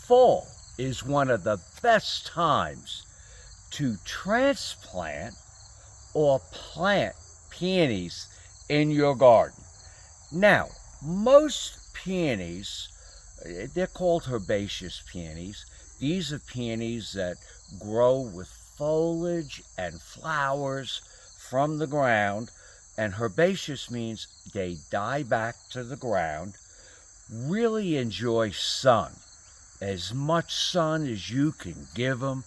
Fall is one of the best times to transplant or plant peonies in your garden. Now, most peonies, they're called herbaceous peonies. These are peonies that grow with foliage and flowers from the ground, and herbaceous means they die back to the ground. Really enjoy sun. As much sun as you can give them,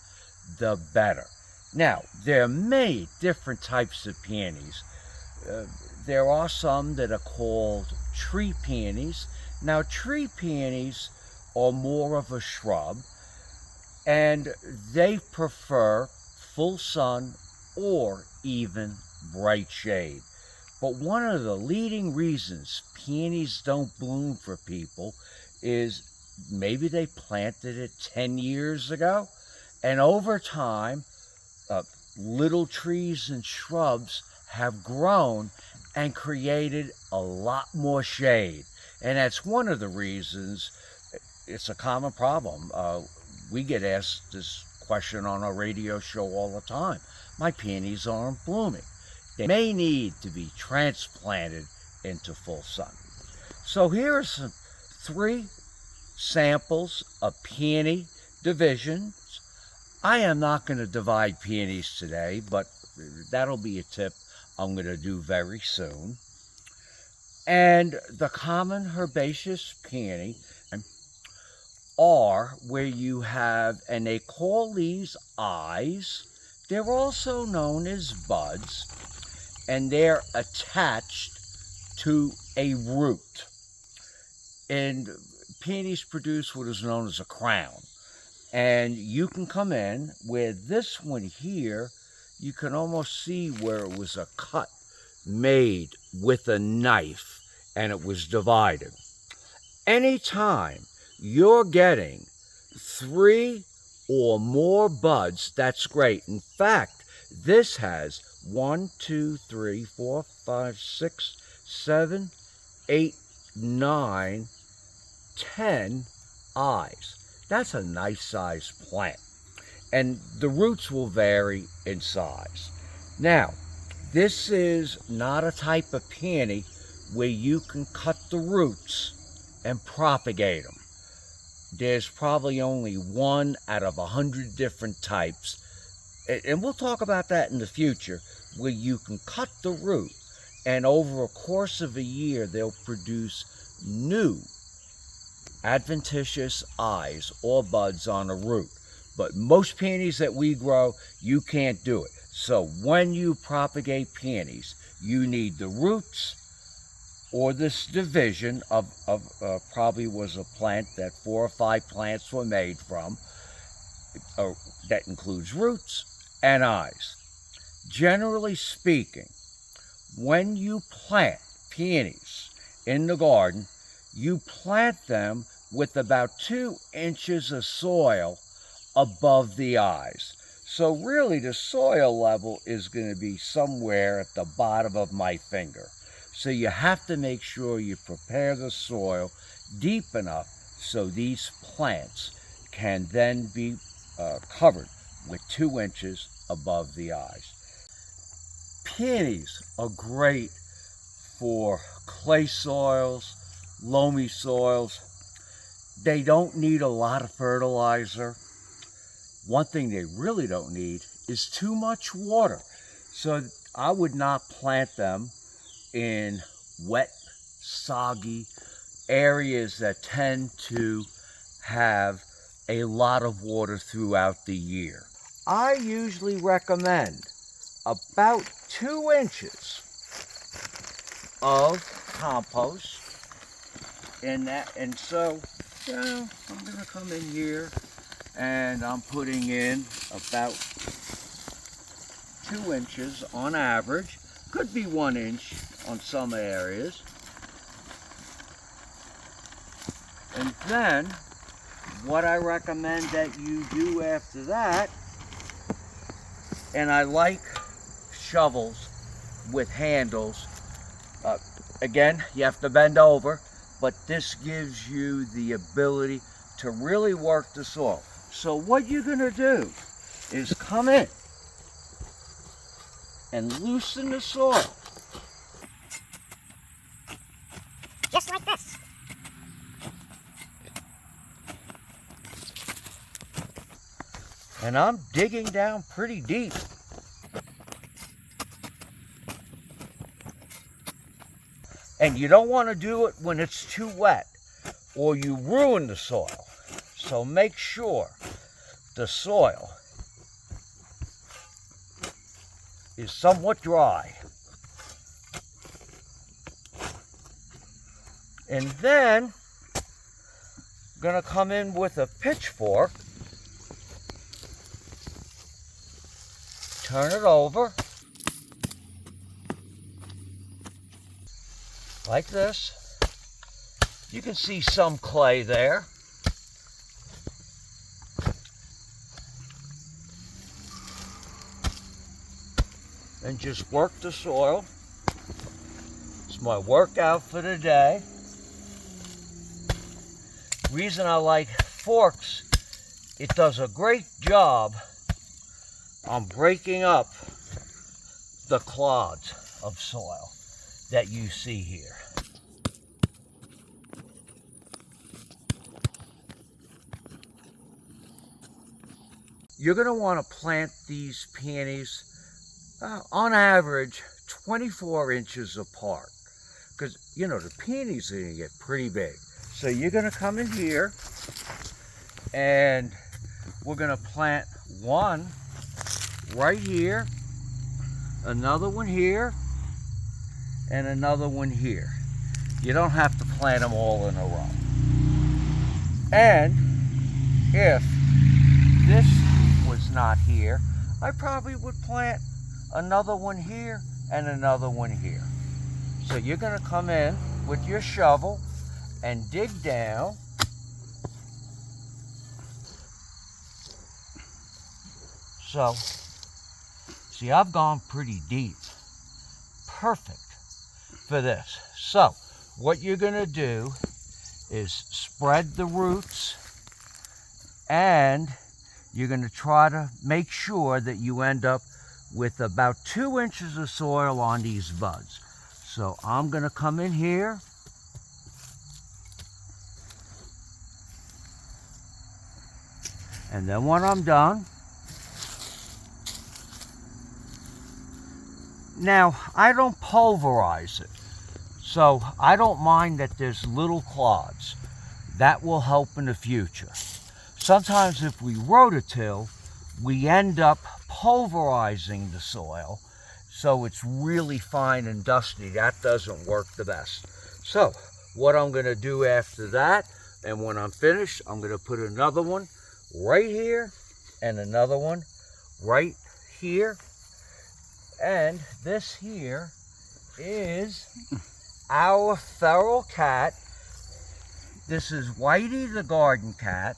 the better. Now, there are many different types of peonies. There are some that are called tree peonies. Now, tree peonies are more of a shrub, and they prefer full sun or even bright shade. But one of the leading reasons peonies don't bloom for people is maybe they planted it 10 years ago, and over time, little trees and shrubs have grown and created a lot more shade. And that's one of the reasons it's a common problem. We get asked this question on our radio show all the time. My peonies aren't blooming. They may need to be transplanted into full sun. So here are some 3 samples of peony divisions. I am not going to divide peonies today, but that'll be a tip I'm going to do very soon. And the common herbaceous peony are where you have, and they call these eyes, they're also known as buds, and they're attached to a root. And peonies produce what is known as a crown. And you can come in where this one here, you can almost see where it was a cut made with a knife and it was divided. Anytime you're getting 3 or more buds, that's great. In fact, this has 1, 2, 3, 4, 5, 6, 7, 8, 9, 10 eyes. That's a nice sized plant. And the roots will vary in size. Now, this is not a type of peony where you can cut the roots and propagate them. There's probably only 1 out of 100 different types, and we'll talk about that in the future, where you can cut the root, and over a course of a year, they'll produce new adventitious eyes or buds on a root. But most peonies that we grow, you can't do it. So when you propagate peonies, you need the roots or this division of probably was a plant that 4 or 5 plants were made from. That includes roots and eyes. Generally speaking, when you plant peonies in the garden, you plant them with about 2 inches of soil above the eyes. So really the soil level is going to be somewhere at the bottom of my finger. So you have to make sure you prepare the soil deep enough so these plants can then be covered with 2 inches above the eyes. Peonies are great for clay soils, loamy soils. They don't need a lot of fertilizer. One thing they really don't need is too much water. So I would not plant them in wet, soggy areas that tend to have a lot of water throughout the year. I usually recommend about 2 inches of compost in that, and so I'm going to come in here and I'm putting in about 2 inches on average. Could be 1 inch on some areas. And then what I recommend that you do after that, and I like shovels with handles. Again, you have to bend over, but this gives you the ability to really work the soil. So what you're going to do is come in and loosen the soil. Just like this. And I'm digging down pretty deep. And you don't want to do it when it's too wet, or you ruin the soil. So make sure the soil is somewhat dry. And then I'm going to come in with a pitchfork, turn it over like this. You can see some clay there. And just work the soil. It's my workout for the day. Reason I like forks, it does a great job on breaking up the clods of soil that you see here. You're going to want to plant these peonies on average 24 inches apart, because you know the peonies are going to get pretty big. So you're going to come in here and we're going to plant one right here, another one here, and another one here. You don't have to plant them all in a row. And if this was not here, I probably would plant another one here and another one here. So you're going to come in with your shovel and dig down. So, see, I've gone pretty deep. Perfect for this. So, what you're going to do is spread the roots, and you're going to try to make sure that you end up with about 2 inches of soil on these buds. So I'm going to come in here and then when I'm done, now I don't pulverize it, so I don't mind that there's little clods. That will help in the future. Sometimes if we rototill, we end up pulverizing the soil, so it's really fine and dusty. That doesn't work the best. So what I'm going to do after that, and when I'm finished, I'm going to put another one right here and another one right here. And this here is our feral cat. This is Whitey the garden cat,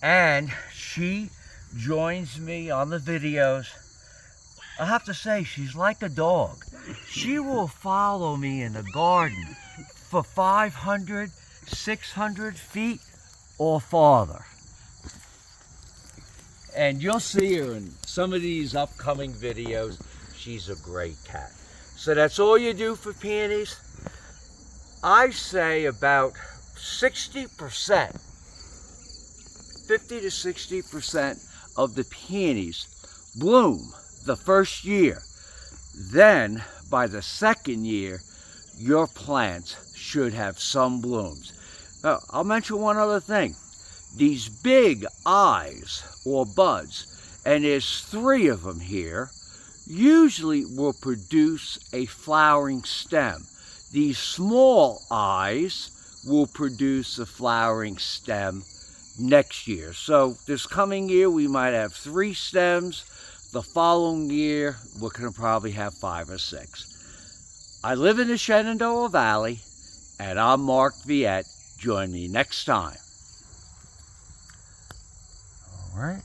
and she joins me on the videos. I have to say, she's like a dog. She will follow me in the garden for 500, 600 feet or farther. And you'll see her in some of these upcoming videos. She's a great cat. So that's all you do for peonies. I say about 60%, 50 to 60% of the peonies bloom the first year. Then by the second year, your plants should have some blooms. Now, I'll mention one other thing. These big eyes or buds, and there's 3 of them here, usually will produce a flowering stem. These small eyes will produce a flowering stem next year. So this coming year we might have 3 stems. The following year we're going to probably have 5 or 6. I live in the Shenandoah Valley, and I'm Mark Viette. Join me next time. All right.